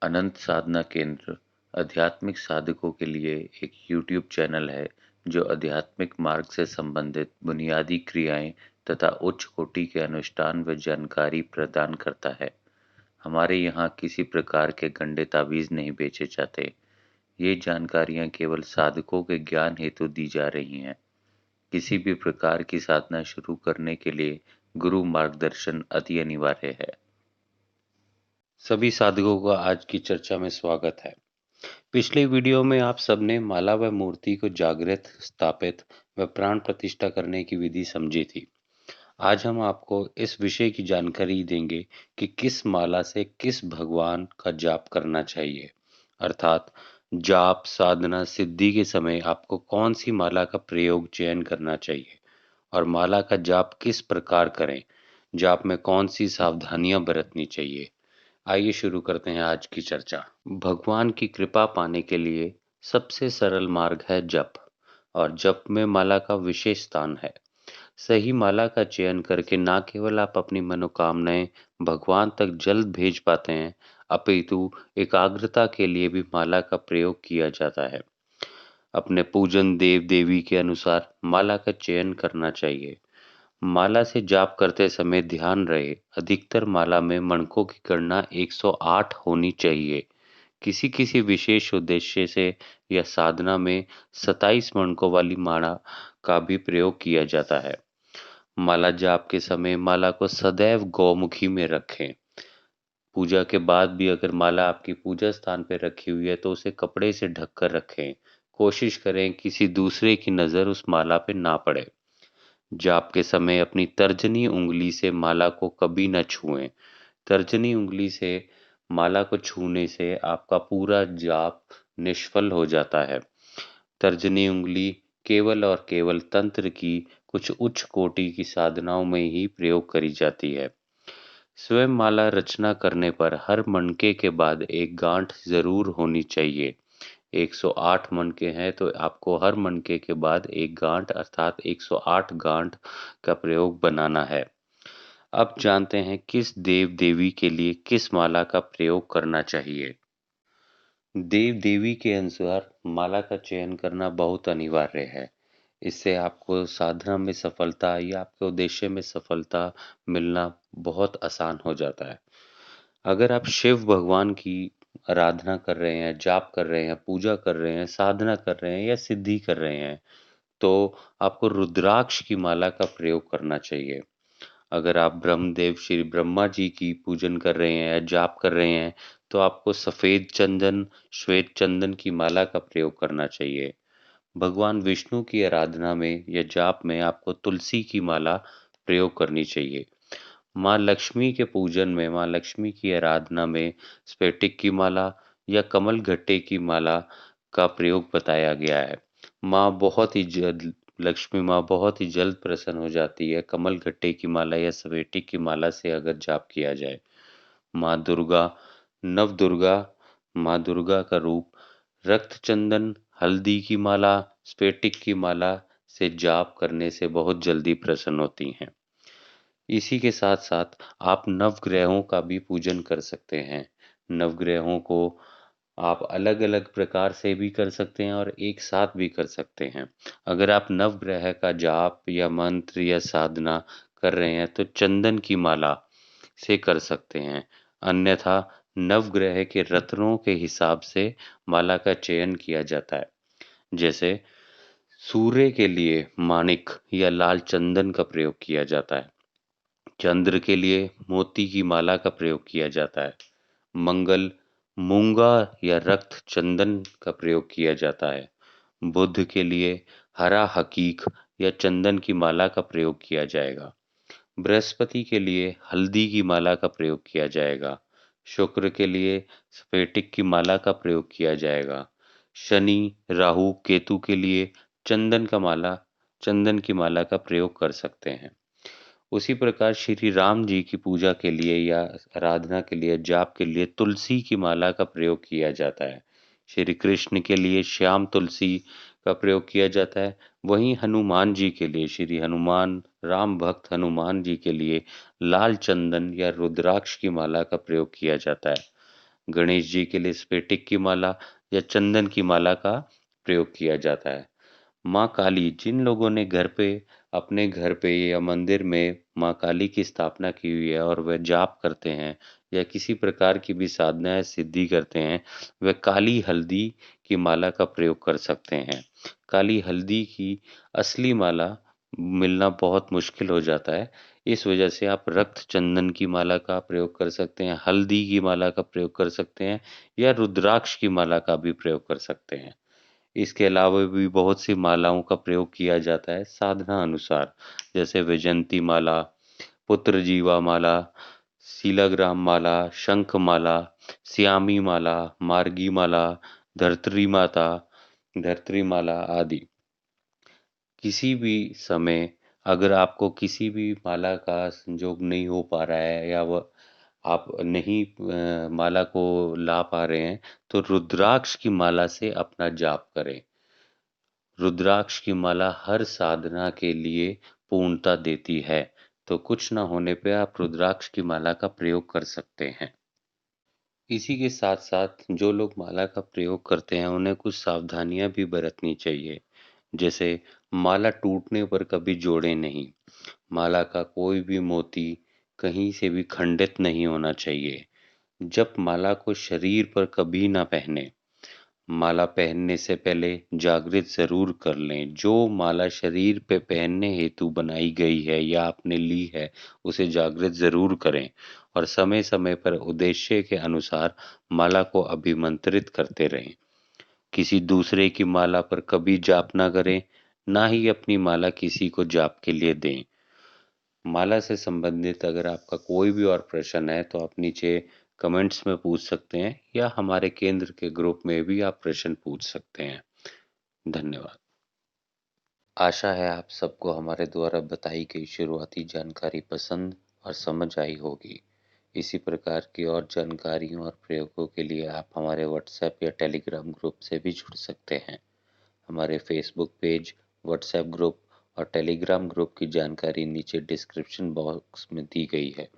अनंत साधना केंद्र आध्यात्मिक साधकों के लिए एक यूट्यूब चैनल है जो आध्यात्मिक मार्ग से संबंधित बुनियादी क्रियाएं तथा उच्च कोटि के अनुष्ठान व जानकारी प्रदान करता है। हमारे यहाँ किसी प्रकार के गंदे ताबीज नहीं बेचे जाते। ये जानकारियाँ केवल साधकों के ज्ञान हेतु दी जा रही हैं। किसी भी प्रकार की साधना शुरू करने के लिए गुरु मार्गदर्शन अति अनिवार्य है। सभी साधकों का आज की चर्चा में स्वागत है। पिछले वीडियो में आप सबने माला व मूर्ति को जागृत, स्थापित व प्राण प्रतिष्ठा करने की विधि समझी थी। आज हम आपको इस विषय की जानकारी देंगे कि किस माला से किस भगवान का जाप करना चाहिए, अर्थात जाप साधना सिद्धि के समय आपको कौन सी माला का प्रयोग चयन करना चाहिए और माला का जाप किस प्रकार करें, जाप में कौन सी सावधानियां बरतनी चाहिए। आइए शुरू करते हैं आज की चर्चा। भगवान की कृपा पाने के लिए सबसे सरल मार्ग है जप, और जप में माला का विशेष स्थान है। सही माला का चयन करके ना केवल आप अपनी मनोकामनाएं भगवान तक जल्द भेज पाते हैं, अपितु एकाग्रता के लिए भी माला का प्रयोग किया जाता है। अपने पूजन देव देवी के अनुसार माला का चयन करना चाहिए। माला से जाप करते समय ध्यान रहे, अधिकतर माला में मणकों की गणना 108 होनी चाहिए। किसी किसी विशेष उद्देश्य से या साधना में 27 मणकों वाली माला का भी प्रयोग किया जाता है। माला जाप के समय माला को सदैव गौमुखी में रखें। पूजा के बाद भी अगर माला आपकी पूजा स्थान पर रखी हुई है तो उसे कपड़े से ढक कर रखें। कोशिश करें किसी दूसरे की नज़र उस माला पे ना पड़े। जाप के समय अपनी तर्जनी उंगली से माला को कभी न छुएं। तर्जनी उंगली से माला को छूने से आपका पूरा जाप निष्फल हो जाता है। तर्जनी उंगली केवल और केवल तंत्र की कुछ उच्च कोटि की साधनाओं में ही प्रयोग करी जाती है। स्वयं माला रचना करने पर हर मणके के बाद एक गांठ जरूर होनी चाहिए। 108 मनके हैं तो आपको हर मनके के बाद एक गांठ अर्थात 108 गांठ का प्रयोग बनाना है। अब जानते हैं किस देव देवी के लिए किस माला का प्रयोग करना चाहिए। देव देवी के अनुसार माला का चयन करना बहुत अनिवार्य है। इससे आपको साधना में सफलता या आपके उद्देश्य में सफलता मिलना बहुत आसान हो जाता है। अगर आप शिव भगवान की आराधना कर रहे हैं, जाप कर रहे हैं, पूजा कर रहे हैं, साधना कर रहे हैं या सिद्धि कर रहे हैं, तो आपको रुद्राक्ष की माला का प्रयोग करना चाहिए। अगर आप ब्रह्मदेव श्री ब्रह्मा जी की पूजन कर रहे हैं या जाप कर रहे हैं, तो आपको सफेद चंदन, श्वेत चंदन की माला का प्रयोग करना चाहिए। भगवान विष्णु की आराधना में या जाप में आपको तुलसी की माला प्रयोग करनी चाहिए। माँ लक्ष्मी के पूजन में, माँ लक्ष्मी की आराधना में स्फटिक की माला या कमल गट्टे की माला का प्रयोग बताया गया है। माँ बहुत ही जल्द लक्ष्मी माँ बहुत ही जल्द प्रसन्न हो जाती है कमल गट्टे की माला या स्फटिक की माला से अगर जाप किया जाए। माँ दुर्गा, नव दुर्गा, माँ दुर्गा का रूप रक्त चंदन, हल्दी की माला, स्फटिक की माला से जाप करने से बहुत जल्दी प्रसन्न होती हैं। इसी के साथ साथ आप नवग्रहों का भी पूजन कर सकते हैं। नवग्रहों को आप अलग अलग प्रकार से भी कर सकते हैं और एक साथ भी कर सकते हैं। अगर आप नवग्रह का जाप या मंत्र या साधना कर रहे हैं तो चंदन की माला से कर सकते हैं। अन्यथा नवग्रह के रत्नों के हिसाब से माला का चयन किया जाता है। जैसे सूर्य के लिए माणिक या लाल चंदन का प्रयोग किया जाता है। चंद्र के लिए मोती की माला का प्रयोग किया जाता है। मंगल मूंगा या रक्त चंदन का प्रयोग किया जाता है। बुध के लिए हरा हकीक या चंदन की माला का प्रयोग किया जाएगा। बृहस्पति के लिए हल्दी की माला का प्रयोग किया जाएगा। शुक्र के लिए स्फटिक की माला का प्रयोग किया जाएगा। शनि राहु केतु के लिए चंदन की माला का प्रयोग कर सकते हैं। उसी प्रकार श्री राम जी की पूजा के लिए या आराधना के लिए, जाप के लिए तुलसी की माला का प्रयोग किया जाता है। श्री कृष्ण के लिए श्याम तुलसी का प्रयोग किया जाता है। वहीं हनुमान जी के लिए, श्री हनुमान राम भक्त हनुमान जी के लिए लाल चंदन या रुद्राक्ष की माला का प्रयोग किया जाता है। गणेश जी के लिए स्फटिक की माला या चंदन की माला का प्रयोग किया जाता है। माँ काली, जिन लोगों ने अपने घर पे या मंदिर में माँ काली की स्थापना की हुई है और वह जाप करते हैं या किसी प्रकार की भी साधनाएँ सिद्धि करते हैं, वे काली हल्दी की माला का प्रयोग कर सकते हैं। काली हल्दी की असली माला मिलना बहुत मुश्किल हो जाता है। इस वजह से आप रक्त चंदन की माला का प्रयोग कर सकते हैं, हल्दी की माला का प्रयोग कर सकते हैं या रुद्राक्ष की माला का भी प्रयोग कर सकते हैं। इसके अलावा भी बहुत सी मालाओं का प्रयोग किया जाता है साधना अनुसार, जैसे वैजयंती माला, पुत्र जीवा माला, शीलग्राम माला, शंख माला, श्यामी माला, मार्गी माला, धर्त्री माता, धर्त्री माला आदि। किसी भी समय अगर आपको किसी भी माला का संजोग नहीं हो पा रहा है या वह आप नहीं माला को ला पा रहे हैं, तो रुद्राक्ष की माला से अपना जाप करें। रुद्राक्ष की माला हर साधना के लिए पूर्णता देती है, तो कुछ ना होने पे आप रुद्राक्ष की माला का प्रयोग कर सकते हैं। इसी के साथ-साथ जो लोग माला का प्रयोग करते हैं, उन्हें कुछ सावधानियाँ भी बरतनी चाहिए। जैसे माला टूटने पर कभी जोड़ें नहीं। माला का कोई भी मोती कहीं से भी खंडित नहीं होना चाहिए। जप माला को शरीर पर कभी ना पहने। माला पहनने से पहले जागृत ज़रूर कर लें। जो माला शरीर पे पहनने हेतु बनाई गई है या आपने ली है, उसे जागृत ज़रूर करें और समय-समय पर उद्देश्य के अनुसार माला को अभिमंत्रित करते रहें। किसी दूसरे की माला पर कभी जाप ना करें, ना ही अपनी माला किसी को जाप के लिए दें। माला से संबंधित अगर आपका कोई भी और प्रश्न है तो आप नीचे कमेंट्स में पूछ सकते हैं या हमारे केंद्र के ग्रुप में भी आप प्रश्न पूछ सकते हैं। धन्यवाद। आशा है आप सबको हमारे द्वारा बताई गई शुरुआती जानकारी पसंद और समझ आई होगी। इसी प्रकार की और जानकारियों और प्रयोगों के लिए आप हमारे व्हाट्सएप या टेलीग्राम ग्रुप से भी जुड़ सकते हैं। हमारे फेसबुक पेज, व्हाट्सएप ग्रुप और टेलीग्राम ग्रुप की जानकारी नीचे डिस्क्रिप्शन बॉक्स में दी गई है।